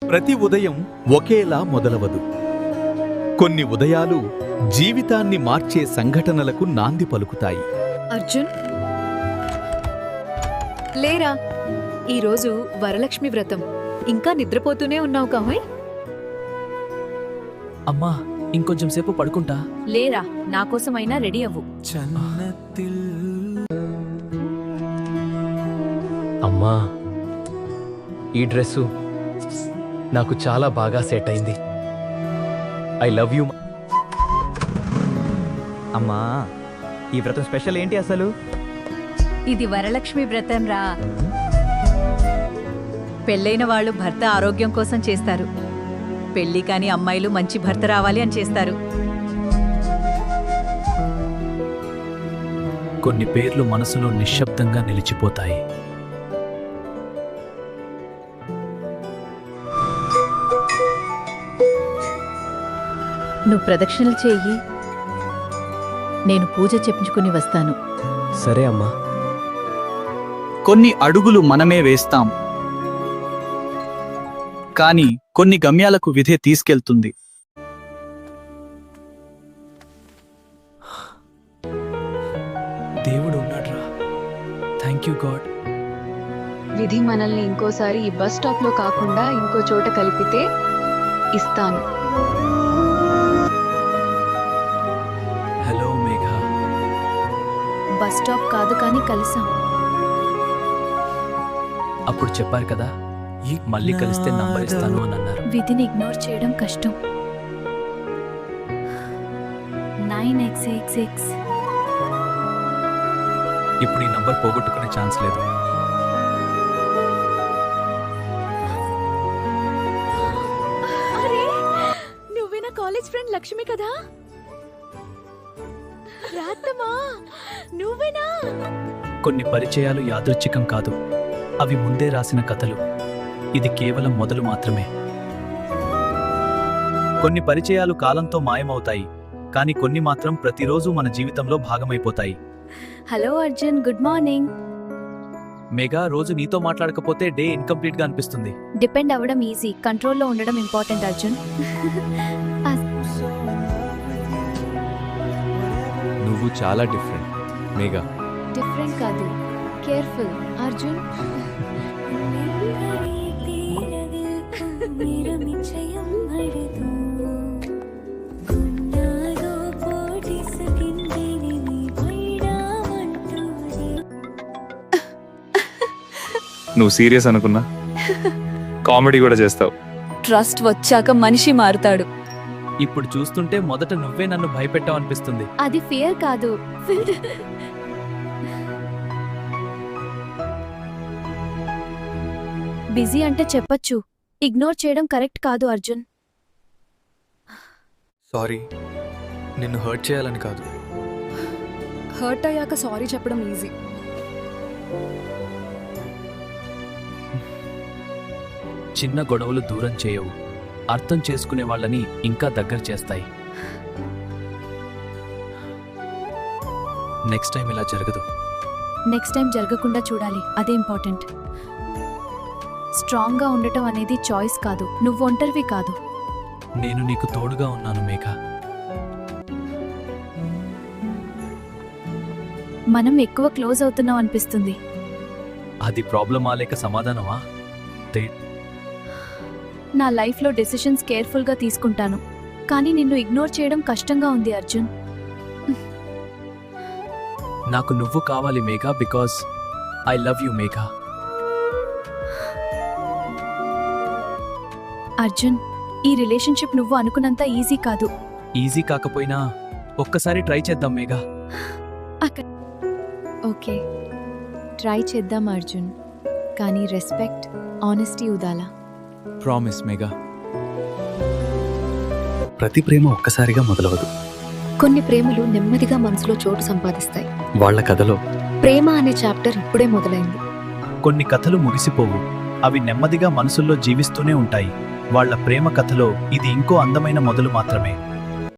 ప్రతి ఉదయం ఒకేలా మొదలవదు. కొన్ని ఉదయాలు జీవితాన్ని మార్చే సంఘటనలకు నాంది పలుకుతాయి. అర్జున్, లేరా. ఈరోజు వరలక్ష్మి వ్రతం. ఇంకా నిద్రపోతూనే ఉన్నావు కాహోయ్. అమ్మా, ఇంకొంచెం సేపు పడుకుంటా. లేరా, నాకోసమైనా రెడీ అవ్వు. అమ్మా, ఈ డ్రెస్సు నాకు చాలా బాగా సెట్ అయింది. I love you. అమ్మా, ఈ వ్రతం స్పెషల్ ఏంటి అసలు? ఇది వరలక్ష్మి వ్రతం రా. పెళ్ళైన వాళ్ళు భర్త ఆరోగ్యం కోసం చేస్తారు. పెళ్లి కాని అమ్మాయిలు మంచి భర్త రావాలి అని చేస్తారు. కొన్ని పేర్లు మనసులో నిశ్శబ్దంగా నిలిచిపోతాయి. నువ్వు ప్రదక్షిణలు చెయ్యి, నేను పూజ చెప్పించుకుని వస్తాను. సరే అమ్మా. కొన్ని అడుగులు మనమే వేస్తాం, కానీ కొన్ని గమ్యాలకు విధే తీసుకెళ్తుంది. దేవుడు ఉన్నాడ్రా. Thank you God. విధి మనల్ని ఇంకోసారి ఈ బస్ స్టాప్ లో కాకుండా ఇంకో చోట కలిపితే ఇస్తాను. హలో మేఘా. బస్ స్టాప్ కాదు కానీ కలిసాం. అప్పుడు చెప్పారు కదా, మళ్ళీ కలిస్తే నంబర్ ఇస్తాను అని అన్నారు. విధిని ఇగ్నోర్ చేయడం కష్టం. 9xxx. ఇప్పుడు ఈ నంబర్ పోగొట్టుకునే ఛాన్స్ లేదు. అరే, నువ్వే నా కాలేజ్ ఫ్రెండ్ లక్ష్మి కదా? రాత్తమా, నువ్వేనా? కొన్ని పరిచయాలు యాదృచ్ఛికం కాదు, అవి ముందే రాసిన కథలు. ఇది కేవలం మొదలు మాత్రమే. కొన్ని పరిచయాలు కాలంతో మాయమవుతాయి, కానీ కొన్ని మాత్రం ప్రతిరోజు మన జీవితంలో భాగమైపోతాయి. Hello Arjun, good morning. Megha, రోజు నీతో మాట్లాడకపోతే డే ఇన్కంప్లీట్ గా అనిపిస్తుంది. డిపెండ్ అవ్వడం ఈజీ, కంట్రోల్లో ఉండడం ఇంపార్టెంట్ అర్జున్. నువ్వు చాలా డిఫరెంట్ మేఘా. డిఫరెంట్ కాదు, కేర్ఫుల్ అర్జున్. నువ్వు సీరియస్ అనుకున్నా కామెడీ కూడా చేస్తావు. ట్రస్ట్ వచ్చాక మనిషి మారుతాడు. ఇప్పుడు చూస్తుంటే మొదట నువ్వే నన్ను భయపెట్టావు అనిపిస్తుంది. అది ఫియర్ కాదు. బిజీ అంటే చెప్పొచ్చు, ఇగ్నోర్ చేయడం కరెక్ట్ కాదు అర్జున్. సారీ, నిన్ను హర్ట్ చేయాలని కాదు. హర్ట్ అయ్యాక సారీ చెప్పడం ఈజీ. చిన్న గొడవలు దూరం చేయవు, అర్థం చేసుకునే వాళ్ళని ఇంకా దగ్గర చేస్తాయి. నెక్స్ట్ టైం ఇలా జరగదు. నెక్స్ట్ టైం జరగకుండా చూడాలి, అదే ఇంపార్టెంట్. స్ట్రాంగ్గా ఉండటం అనేది చాయిస్ కాదు, నువ్వు ఒంటరివి కాదు. నేను నీకు తోడుగా ఉన్నాను మేఘా. మనం ఎక్కువ క్లోజ్ అవుతున్నాం అనిపిస్తుంది. అది ప్రాబ్లమా లేక సమాధానమా? నా లైఫ్లో డెసిషన్స్ కేర్ఫుల్గా తీసుకుంటాను, కానీ నిన్ను ఇగ్నోర్ చేయడం కష్టంగా ఉంది అర్జున్. నాకు నువ్వు కావాలి Megha, because I love you Megha. Arjun, ఈ రిలేషన్షిప్ నువ్వు అనుకున్నంత ఈజీ కాదు. ఈజీ కాకపోయినా ఒక్కసారి ట్రై చేద్దాం మేఘా. ఓకే, ట్రై చేద్దాం అర్జున్, కానీ రెస్పెక్ట్, ఆనెస్టీ ఉదాలా. ప్రామిస్ మేఘా. ప్రతి ప్రేమ ఒక్కసారిగా మొదలవదు. కొన్ని ప్రేమలు నెమ్మదిగా మనసులో చోటు సంపాదిస్తాయి. వాళ్ళ కథలో ప్రేమ అనే చాప్టర్ ఇప్పుడే మొదలైంది. కొన్ని కథలు ముగిసిపోవు, అవి నెమ్మదిగా మనసుల్లో జీవిస్తూనే ఉంటాయి. వాళ్ళ ప్రేమ కథలో ఇది ఇంకో అందమైన మొదలు మాత్రమే.